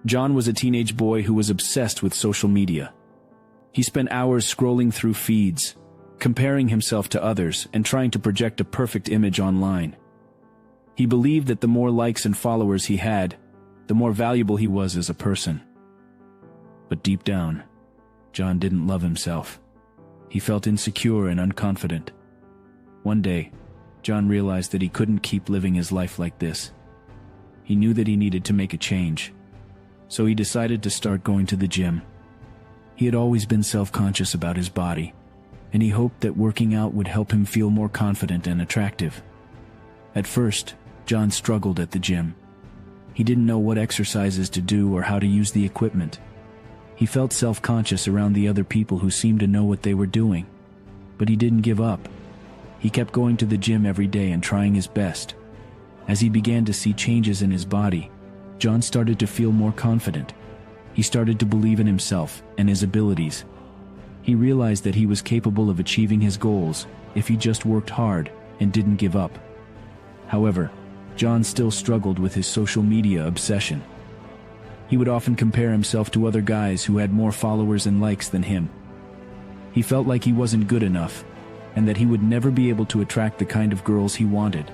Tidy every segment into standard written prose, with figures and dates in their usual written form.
John was a teenage boy who was obsessed with social media. He spent hours scrolling through feeds, comparing himself to others and trying to project a perfect image online. He believed that the more likes and followers he had, the more valuable he was as a person. But deep down, John didn't love himself. He felt insecure and unconfident. One day, John realized that he couldn't keep living his life like this. He knew that he needed to make a change, so he decided to start going to the gym. He had always been self-conscious about his body, and he hoped that working out would help him feel more confident and attractive. At first, John struggled at the gym. He didn't know what exercises to do or how to use the equipment. He felt self-conscious around the other people who seemed to know what they were doing. But he didn't give up. He kept going to the gym every day and trying his best. As he began to see changes in his body, John started to feel more confident. He started to believe in himself and his abilities. He realized that he was capable of achieving his goals if he just worked hard and didn't give up. However, John still struggled with his social media obsession. He would often compare himself to other guys who had more followers and likes than him. He felt like he wasn't good enough, and that he would never be able to attract the kind of girls he wanted.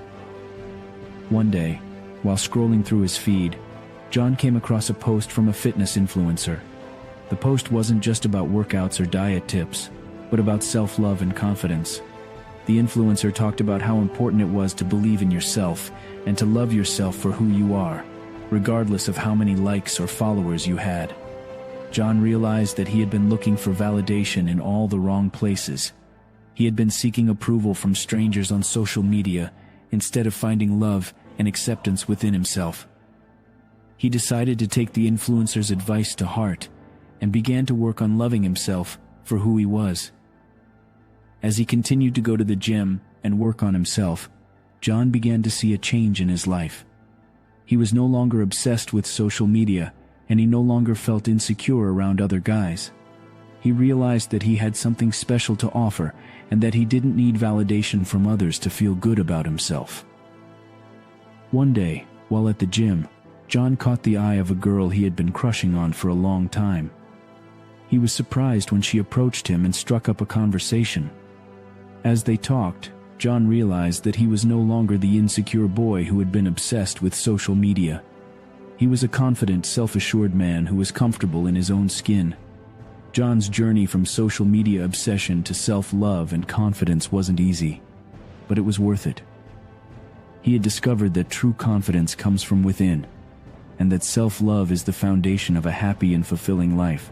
One day, while scrolling through his feed, John came across a post from a fitness influencer. The post wasn't just about workouts or diet tips, but about self-love and confidence. The influencer talked about how important it was to believe in yourself and to love yourself for who you are, regardless of how many likes or followers you had. John realized that he had been looking for validation in all the wrong places. He had been seeking approval from strangers on social media instead of finding love and acceptance within himself. He decided to take the influencer's advice to heart and began to work on loving himself for who he was. As he continued to go to the gym and work on himself, John began to see a change in his life. He was no longer obsessed with social media, and he no longer felt insecure around other guys. He realized that he had something special to offer and that he didn't need validation from others to feel good about himself. One day, while at the gym, John caught the eye of a girl he had been crushing on for a long time. He was surprised when she approached him and struck up a conversation. As they talked, John realized that he was no longer the insecure boy who had been obsessed with social media. He was a confident, self-assured man who was comfortable in his own skin. John's journey from social media obsession to self-love and confidence wasn't easy, but it was worth it. He had discovered that true confidence comes from within, and that self-love is the foundation of a happy and fulfilling life.